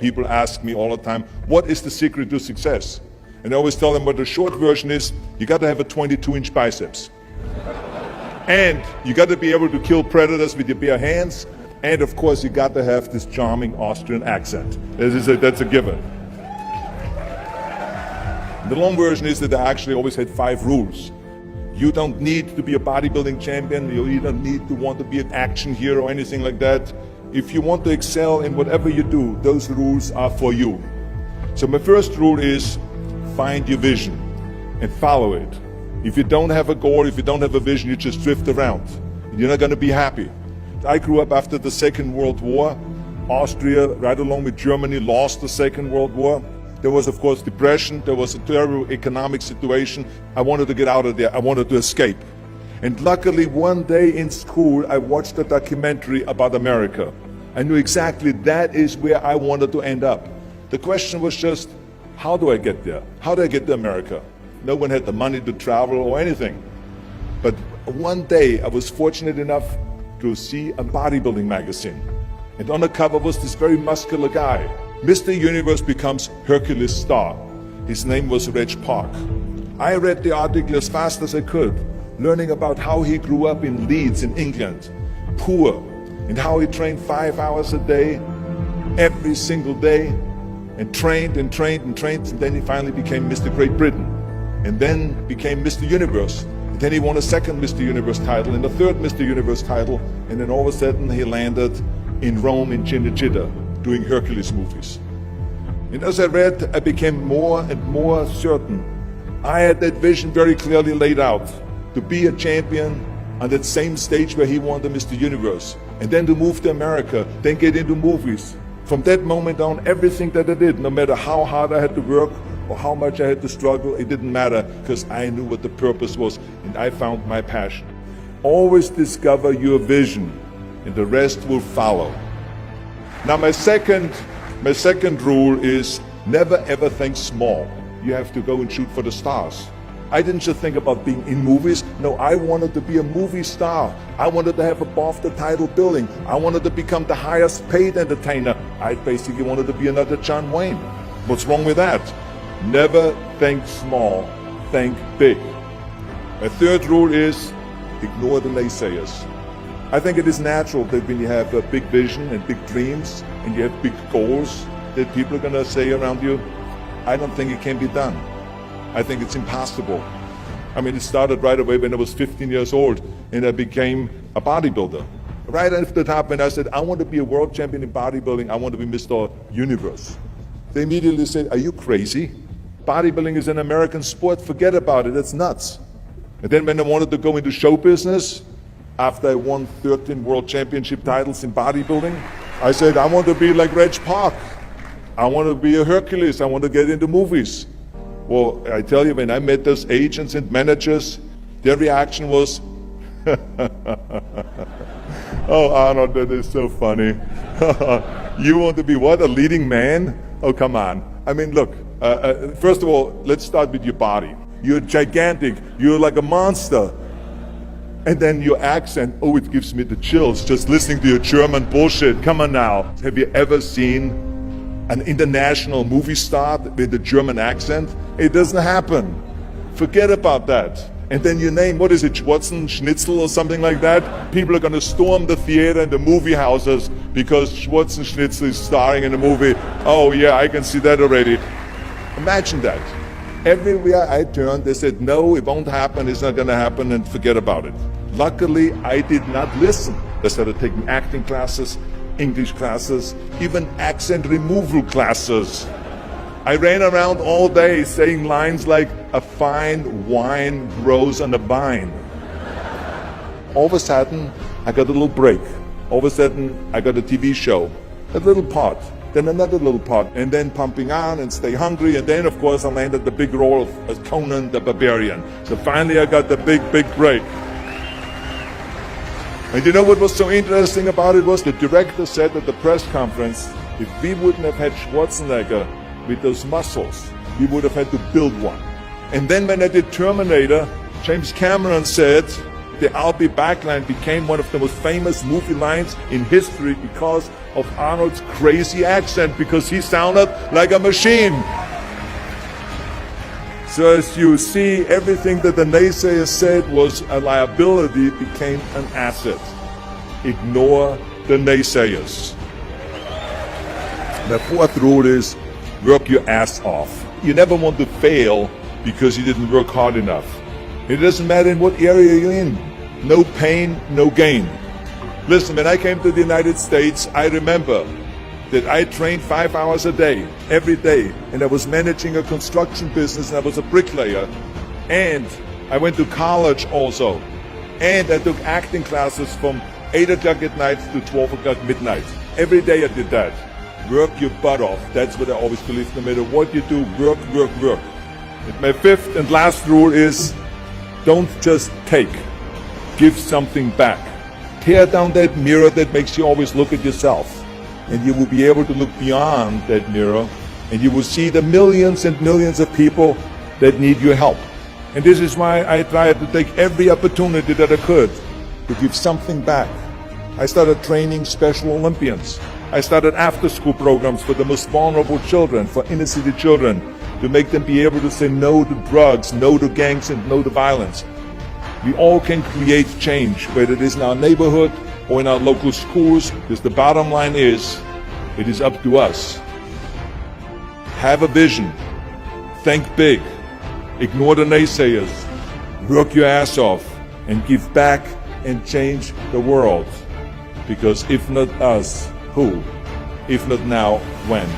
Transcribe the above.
people ask me all the time, what is the secret to success? And I always tell them, but the short version is, you got to have a 22-inch biceps. And you got to be able to kill predators with your bare hands. And of course, you got to have this charming Austrian accent. That's a given. The long version is that I actually always had 5 rules. You don't need to be a bodybuilding champion. You don't need to want to be an action hero or anything like that. If you want to excel in whatever you do, those rules are for you. So my first rule is find your vision and follow it. If you don't have a goal, if you don't have a vision, you just drift around. You're not going to be happy. I grew up after the Second World War. Austria, right along with Germany, lost the Second World War. There was, of course, depression. There was a terrible economic situation. I wanted to get out of there. I wanted to escape. And luckily, one day in school, I watched a documentary about America. I knew exactly that is where I wanted to end up. The question was just, how do I get there? How do I get to America? No one had the money to travel or anything. But one day, I was fortunate enough to see a bodybuilding magazine. And on the cover was this very muscular guy. Mr. Universe becomes Hercules star. His name was Reg Park. I read the article as fast as I could, learning about how he grew up in Leeds in England, poor, and how he trained 5 hours a day, every single day, and trained and trained and trained, and then he finally became Mr. Great Britain, and then became Mr. Universe. And then he won a second Mr. Universe title and a third Mr. Universe title, and then all of a sudden he landed in Rome in Cinecittà, doing Hercules movies. And as I read, I became more and more certain. I had that vision very clearly laid out, to be a champion on that same stage where he won the Mr. Universe, and then to move to America, then get into movies. From that moment on, everything that I did, no matter how hard I had to work or how much I had to struggle, it didn't matter, because I knew what the purpose was, and I found my passion. Always discover your vision, and the rest will follow. Now my second rule is never ever think small. You have to go and shoot for the stars. I didn't just think about being in movies. No, I wanted to be a movie star. I wanted to have above the title billing. I wanted to become the highest paid entertainer. I basically wanted to be another John Wayne. What's wrong with that? Never think small, think big. My third rule is ignore the naysayers. I think it is natural that when you have a big vision and big dreams and you have big goals, that people are going to say around you, I don't think it can be done. I think it's impossible. I mean, it started right away when I was 15 years old and I became a bodybuilder. Right after the top, when I said, I want to be a world champion in bodybuilding, I want to be Mr. Universe. They immediately said, are you crazy? Bodybuilding is an American sport, forget about it, it's nuts. And then when I wanted to go into show business, after I won 13 world championship titles in bodybuilding, I said, I want to be like Reg Park. I want to be a Hercules. I want to get into movies. Well, I tell you, when I met those agents and managers, their reaction was, oh, Arnold, that is so funny. You want to be what, a leading man? Oh, come on. I mean, look, first of all, let's start with your body. You're gigantic. You're like a monster. And then your accent, oh, it gives me the chills just listening to your German bullshit. Come on now. Have you ever seen an international movie star with a German accent? It doesn't happen. Forget about that. And then your name, what is it, Schwarzen, Schnitzel or something like that? People are going to storm the theater and the movie houses because Schwarzen Schnitzel is starring in a movie. Oh yeah, I can see that already. Imagine that. Everywhere I turned, they said, no, it won't happen, it's not going to happen, and forget about it. Luckily, I did not listen. I started taking acting classes, English classes, even accent removal classes. I ran around all day saying lines like, a fine wine grows on a vine. All of a sudden, I got a little break. All of a sudden, I got a TV show, a little part. Then another little part, and then Pumping On and Stay Hungry, and then of course I landed the big role as Conan the Barbarian. So finally I got the big break. And you know what was so interesting about it was the director said at the press conference, if we wouldn't have had Schwarzenegger with those muscles, we would have had to build one. And then when I did Terminator, James Cameron said, the "I'll be back" line became one of the most famous movie lines in history because of Arnold's crazy accent, because he sounded like a machine. So as you see, everything that the naysayers said was a liability became an asset. Ignore the naysayers. The fourth rule is work your ass off. You never want to fail because you didn't work hard enough. It doesn't matter in what area you're in. No pain, no gain. Listen, when I came to the United States, I remember that I trained 5 hours a day, every day, and I was managing a construction business, and I was a bricklayer, and I went to college also, and I took acting classes from 8 o'clock at night to 12 o'clock midnight. Every day I did that. Work your butt off. That's what I always believe. No matter what you do, work, work, work. And my fifth and last rule is don't just take. Give something back. Tear down that mirror that makes you always look at yourself. And you will be able to look beyond that mirror, and you will see the millions and millions of people that need your help. And this is why I tried to take every opportunity that I could to give something back. I started training Special Olympians. I started after-school programs for the most vulnerable children, for inner-city children, to make them be able to say no to drugs, no to gangs, and no to violence. We all can create change, whether it is in our neighborhood or in our local schools, because the bottom line is, it is up to us. Have a vision. Think big. Ignore the naysayers. Work your ass off and give back and change the world. Because if not us, who? If not now, when?